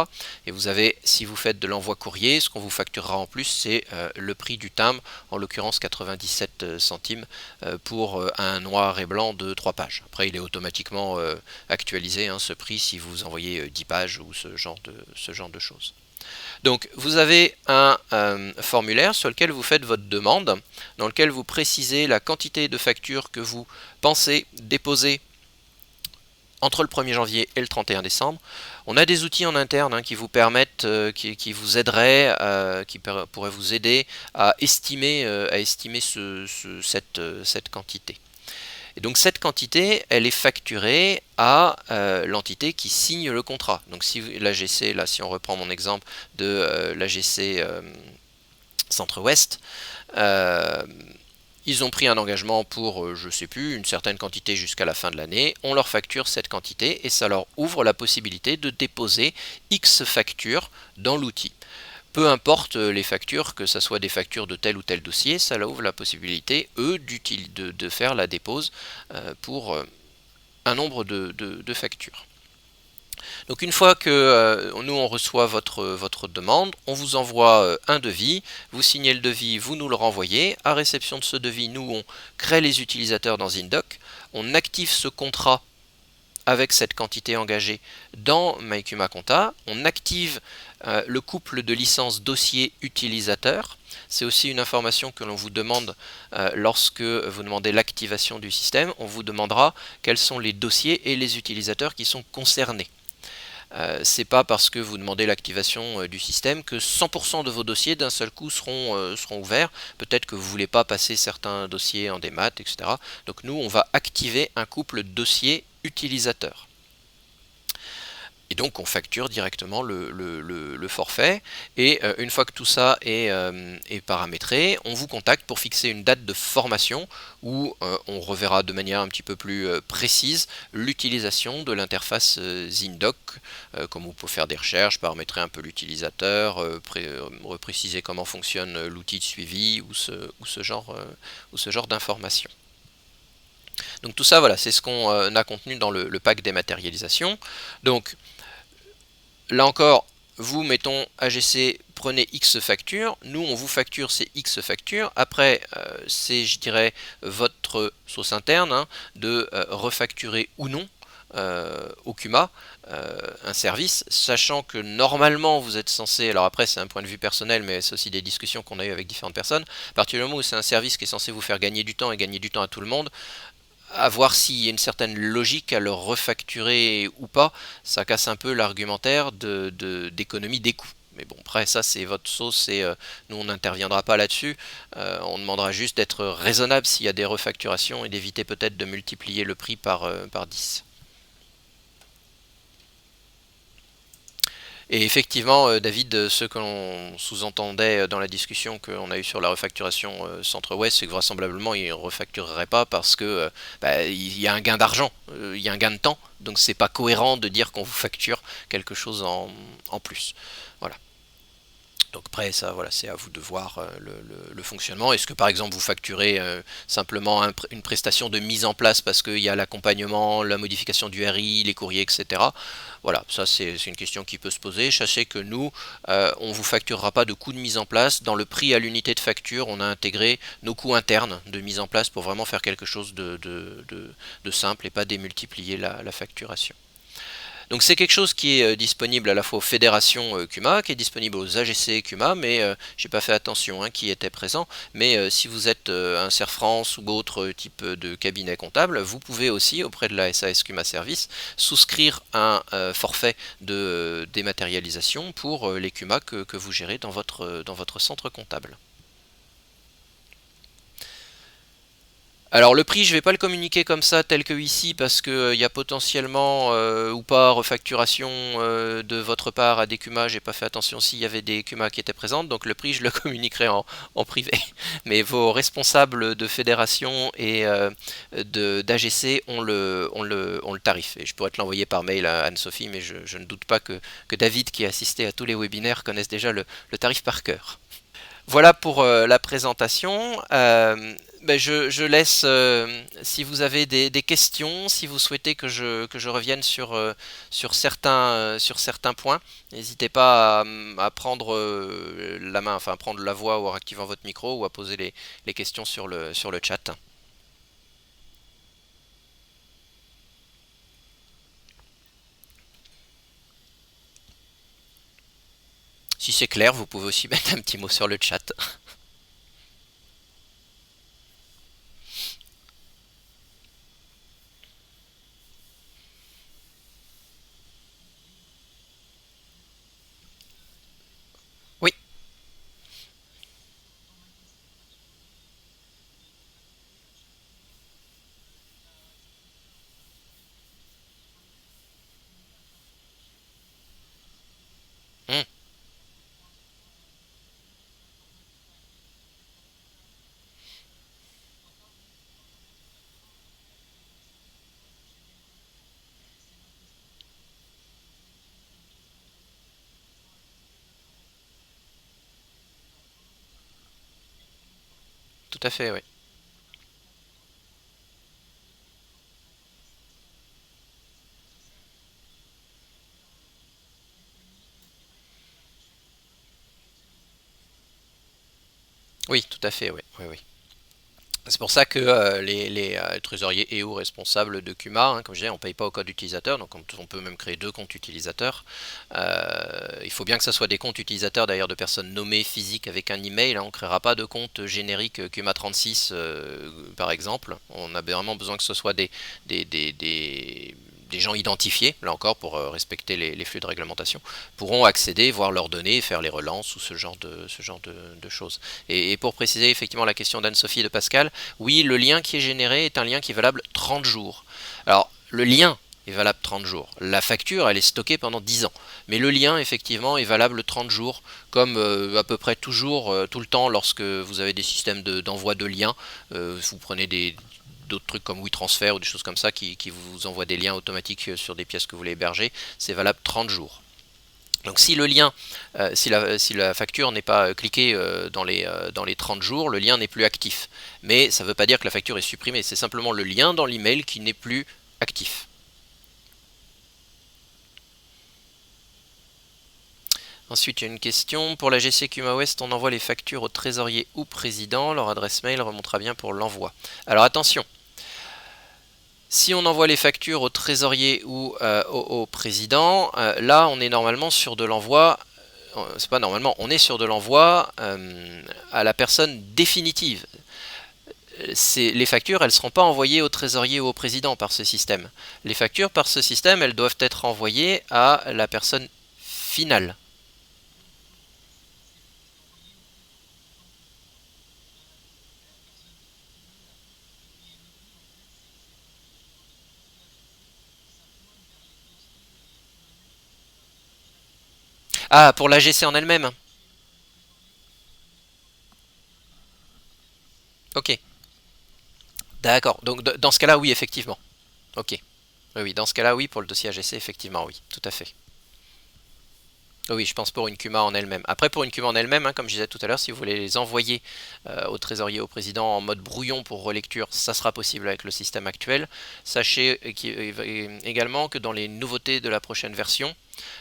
Et vous avez, si vous faites de l'envoi courrier, ce qu'on vous facturera en plus, c'est le prix du timbre, en l'occurrence 97 centimes pour un noir et blanc de 3 pages. Après, il est automatiquement actualisé, ce prix, si vous envoyez 10 pages ou ce genre de choses. Donc vous avez un formulaire sur lequel vous faites votre demande, dans lequel vous précisez la quantité de factures que vous pensez déposer entre le 1er janvier et le 31 décembre. On a des outils en interne qui vous permettent, qui vous aideraient, qui pourraient vous aider à estimer, cette quantité. Et donc cette quantité, elle est facturée à l'entité qui signe le contrat. Donc si l'AGC, là si on reprend mon exemple de l'AGC Centre-Ouest, ils ont pris un engagement pour, je ne sais plus, une certaine quantité jusqu'à la fin de l'année. On leur facture cette quantité et ça leur ouvre la possibilité de déposer X factures dans l'outil. Peu importe les factures, que ce soit des factures de tel ou tel dossier, ça leur ouvre la possibilité, eux, de faire la dépose pour un nombre de factures. Donc une fois que nous on reçoit votre demande, on vous envoie un devis, vous signez le devis, vous nous le renvoyez. À réception de ce devis, nous on crée les utilisateurs dans Indoc, on active ce contrat avec cette quantité engagée dans MyCuma Compta, on active le couple de licences dossier utilisateur. C'est aussi une information que l'on vous demande lorsque vous demandez l'activation du système. On vous demandera quels sont les dossiers et les utilisateurs qui sont concernés. C'est pas parce que vous demandez l'activation du système que 100% de vos dossiers d'un seul coup seront ouverts. Peut-être que vous ne voulez pas passer certains dossiers en démat, etc. Donc nous, on va activer un couple dossier utilisateur. Et donc on facture directement le forfait. Et une fois que tout ça est paramétré, on vous contacte pour fixer une date de formation où on reverra de manière un petit peu plus précise l'utilisation de l'interface Zindoc, comme on peut faire des recherches, paramétrer un peu l'utilisateur, repréciser comment fonctionne l'outil de suivi ou ce genre d'informations. Donc tout ça, voilà, c'est ce qu'on a contenu dans le pack dématérialisation. Donc là encore, vous mettons AGC, prenez X factures, nous on vous facture ces X factures, après c'est je dirais votre sauce interne de refacturer ou non au CUMA un service, sachant que normalement vous êtes censé, alors après c'est un point de vue personnel mais c'est aussi des discussions qu'on a eues avec différentes personnes, à partir du moment où c'est un service qui est censé vous faire gagner du temps et gagner du temps à tout le monde, à voir s'il y a une certaine logique à le refacturer ou pas, ça casse un peu l'argumentaire d'économie des coûts. Mais bon, après ça c'est votre sauce et nous on n'interviendra pas là-dessus. On demandera juste d'être raisonnable s'il y a des refacturations et d'éviter peut-être de multiplier le prix par 10. Et effectivement, David, ce que l'on sous-entendait dans la discussion qu'on a eue sur la refacturation Centre-Ouest, c'est que vraisemblablement ils ne refactureraient pas parce que il y a un gain d'argent, il y a un gain de temps, donc c'est pas cohérent de dire qu'on vous facture quelque chose en plus. Voilà. Donc après, ça, voilà, c'est à vous de voir le fonctionnement. Est-ce que par exemple vous facturez simplement une prestation de mise en place parce qu'il y a l'accompagnement, la modification du RI, les courriers, etc. Voilà, ça c'est une question qui peut se poser. Sachez que nous, on ne vous facturera pas de coûts de mise en place. Dans le prix à l'unité de facture, on a intégré nos coûts internes de mise en place pour vraiment faire quelque chose de simple et pas démultiplier la facturation. Donc c'est quelque chose qui est disponible à la fois aux fédérations CUMA, qui est disponible aux AGC CUMA, mais j'ai pas fait attention qui était présent. Mais si vous êtes un CER France ou autre type de cabinet comptable, vous pouvez aussi auprès de la SAS CUMA Service souscrire un forfait de dématérialisation pour les CUMA que vous gérez dans votre centre comptable. Alors le prix, je ne vais pas le communiquer comme ça tel que ici parce que il y a potentiellement ou pas refacturation de votre part à des CUMA. J'ai pas fait attention s'il y avait des CUMA qui étaient présentes, donc le prix je le communiquerai en privé. Mais vos responsables de fédération et d'AGC ont le tarif. Et je pourrais te l'envoyer par mail à Anne-Sophie, mais je ne doute pas que David, qui a assisté à tous les webinaires, connaisse déjà le tarif par cœur. Voilà pour la présentation. Je laisse, si vous avez des questions, si vous souhaitez que je revienne sur certains points, n'hésitez pas à prendre la main, enfin à prendre la voix ou en activant votre micro ou à poser les questions sur le chat. Si c'est clair, vous pouvez aussi mettre un petit mot sur le chat. tout à fait, oui. Oui, tout à fait, oui. Oui, oui. C'est pour ça que les trésoriers et ou responsables de Kuma, hein, comme je disais, on ne paye pas au code utilisateur, donc on peut même créer deux comptes utilisateurs. Il faut bien que ce soit des comptes utilisateurs d'ailleurs de personnes nommées physiques avec un email, hein. On ne créera pas de compte générique Kuma36 par exemple. On a vraiment besoin que ce soit des, des, des, des gens identifiés, là encore pour respecter les flux de réglementation, pourront accéder, voir leurs données, faire les relances ou ce genre de choses. Et pour préciser effectivement la question d'Anne-Sophie et de Pascal, oui, le lien qui est généré est un lien qui est valable 30 jours. Alors, le lien est valable 30 jours. La facture, elle est stockée pendant 10 ans. Mais le lien, effectivement, est valable 30 jours, comme à peu près toujours, tout le temps, lorsque vous avez des systèmes d'envoi de liens. Vous prenez d'autres trucs comme WeTransfer ou des choses comme ça qui vous envoient des liens automatiques sur des pièces que vous voulez héberger. C'est valable 30 jours. Donc si le lien, si la facture n'est pas cliquée dans les 30 jours, le lien n'est plus actif. Mais ça ne veut pas dire que la facture est supprimée, c'est simplement le lien dans l'email qui n'est plus actif. Ensuite, il y a une question. Pour la GC Kuma West, on envoie les factures au trésorier ou président. Leur adresse mail remontera bien pour l'envoi. Alors attention, si on envoie les factures au trésorier ou au président, là on est normalement sur de l'envoi. C'est pas normalement, on est sur de l'envoi à la personne définitive. Les factures, elles ne seront pas envoyées au trésorier ou au président par ce système. Les factures par ce système, elles doivent être envoyées à la personne finale. Ah, pour l'AGC en elle-même. Ok, d'accord. Donc dans ce cas-là, oui, effectivement. Ok. Oui, oui, dans ce cas-là, oui, pour le dossier AGC, effectivement, oui, tout à fait. Oui, je pense pour une Kuma en elle-même. Après, pour une Kuma en elle-même, hein, comme je disais tout à l'heure, si vous voulez les envoyer au trésorier, au président en mode brouillon pour relecture, ça sera possible avec le système actuel. Sachez également que dans les nouveautés de la prochaine version,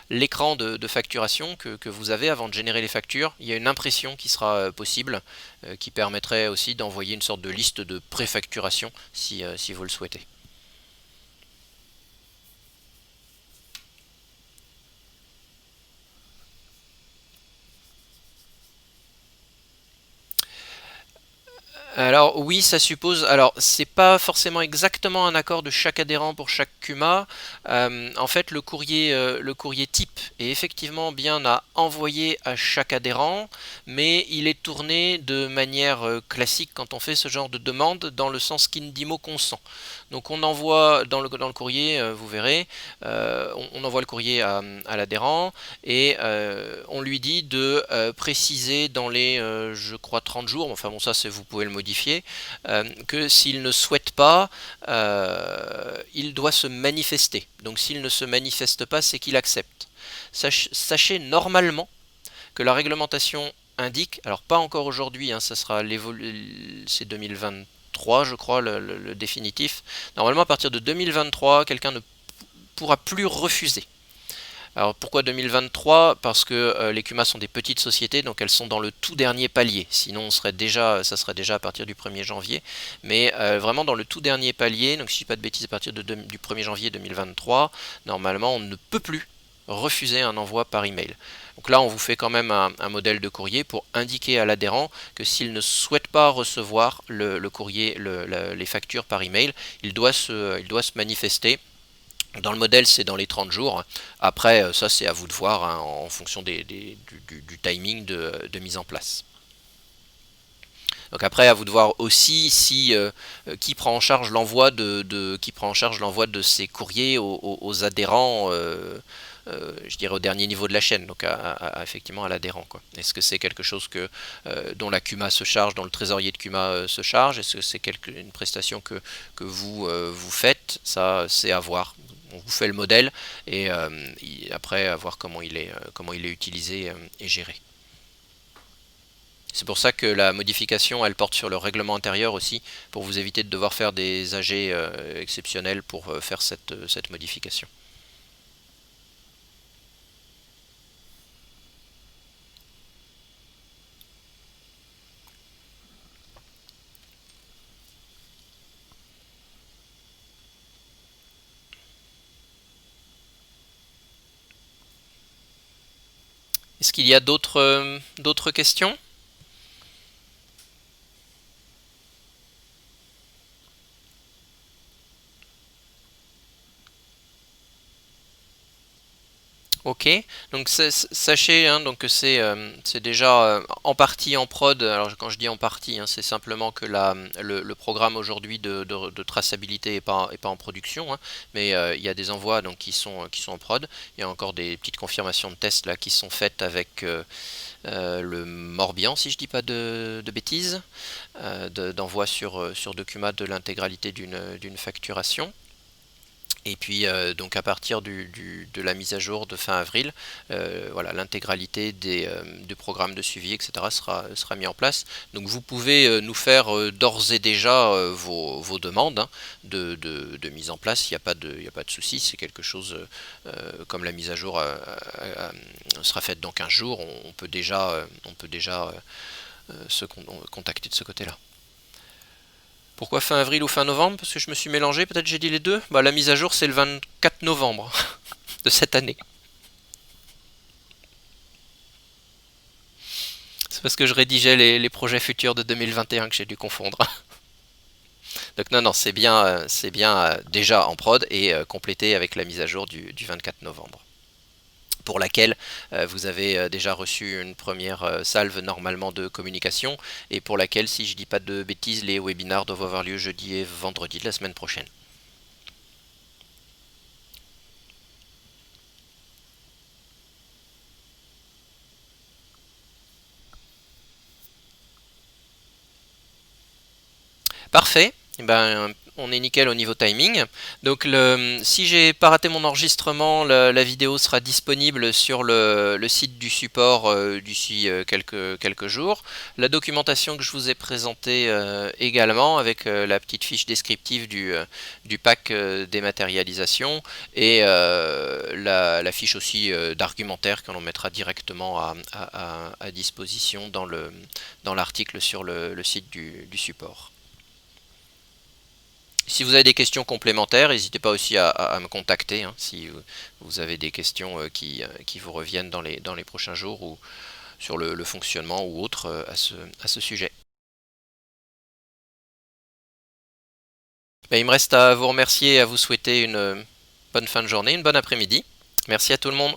l'écran de facturation que vous avez avant de générer les factures, il y a une impression qui sera possible, qui permettrait aussi d'envoyer une sorte de liste de préfacturation si vous le souhaitez. Alors oui, ça suppose. Alors c'est pas forcément exactement un accord de chaque adhérent pour chaque CUMA. En fait, le courrier type est effectivement bien à envoyer à chaque adhérent, mais il est tourné de manière classique quand on fait ce genre de demande dans le sens qu'Indimo consent. Donc on envoie dans le courrier, vous verrez, on envoie le courrier à l'adhérent et on lui dit de préciser dans les, je crois, 30 jours, enfin bon ça vous pouvez le modifier, que s'il ne souhaite pas, il doit se manifester. Donc s'il ne se manifeste pas, c'est qu'il accepte. Sachez normalement que la réglementation indique, alors pas encore aujourd'hui, hein, ça sera c'est 2023 je crois le définitif. Normalement à partir de 2023, quelqu'un ne pourra plus refuser. Alors pourquoi 2023? Parce que les CUMA sont des petites sociétés, donc elles sont dans le tout dernier palier. Sinon, ça serait déjà à partir du 1er janvier. Mais vraiment dans le tout dernier palier, donc si je ne dis pas de bêtises, à partir du 1er janvier 2023, normalement on ne peut plus refuser un envoi par email. Donc là, on vous fait quand même un modèle de courrier pour indiquer à l'adhérent que s'il ne souhaite pas recevoir le courrier, les factures par email, il doit se manifester. Dans le modèle, c'est dans les 30 jours. Après, ça, c'est à vous de voir hein, en fonction du timing de mise en place. Donc après, à vous de voir aussi si qui prend en charge l'envoi de ces courriers aux adhérents, je dirais au dernier niveau de la chaîne, donc effectivement à l'adhérent. Est-ce que c'est quelque chose dont la CUMA se charge, dont le trésorier de CUMA se charge? Est-ce que c'est une prestation que vous faites? Ça, c'est à voir. On vous fait le modèle et après à voir comment il est utilisé et géré. C'est pour ça que la modification, elle porte sur le règlement intérieur aussi, pour vous éviter de devoir faire des AG exceptionnels pour faire cette modification. Est-ce qu'il y a d'autres questions? Ok, donc sachez hein, donc que c'est déjà en partie en prod. Alors quand je dis en partie, hein, c'est simplement que le programme aujourd'hui de traçabilité est pas en production, hein, mais il y a des envois donc qui sont en prod. Il y a encore des petites confirmations de tests là qui sont faites avec le Morbihan, si je dis pas de bêtises, d'envoi sur Documa de l'intégralité d'une facturation. Et puis donc à partir de la mise à jour de fin avril, voilà, l'intégralité du programme de suivi, etc. sera mis en place. Donc vous pouvez nous faire d'ores et déjà vos demandes hein, de mise en place. Il n'y a pas de souci. C'est quelque chose comme la mise à jour sera faite dans 15 jours. On peut déjà se contacter de ce côté-là. Pourquoi fin avril ou fin novembre? Parce que je me suis mélangé, peut-être j'ai dit les deux. Bah, la mise à jour c'est le 24 novembre de cette année. C'est parce que je rédigeais les projets futurs de 2021 que j'ai dû confondre. Donc non, non, c'est bien déjà en prod et complété avec la mise à jour du 24 novembre. Pour laquelle vous avez déjà reçu une première salve normalement de communication et pour laquelle, si je dis pas de bêtises, les webinars doivent avoir lieu jeudi et vendredi de la semaine prochaine. Parfait. Eh ben, on est nickel au niveau timing. Donc si j'ai pas raté mon enregistrement, la vidéo sera disponible sur le site du support d'ici quelques jours. La documentation que je vous ai présentée également avec la petite fiche descriptive du pack dématérialisation et la fiche aussi d'argumentaire que l'on mettra directement à disposition dans l'article sur le site du support. Si vous avez des questions complémentaires, n'hésitez pas aussi à me contacter hein, si vous avez des questions qui vous reviennent dans les prochains jours ou sur le fonctionnement ou autre à ce sujet. Ben, il me reste à vous remercier et à vous souhaiter une bonne fin de journée, une bonne après-midi. Merci à tout le monde.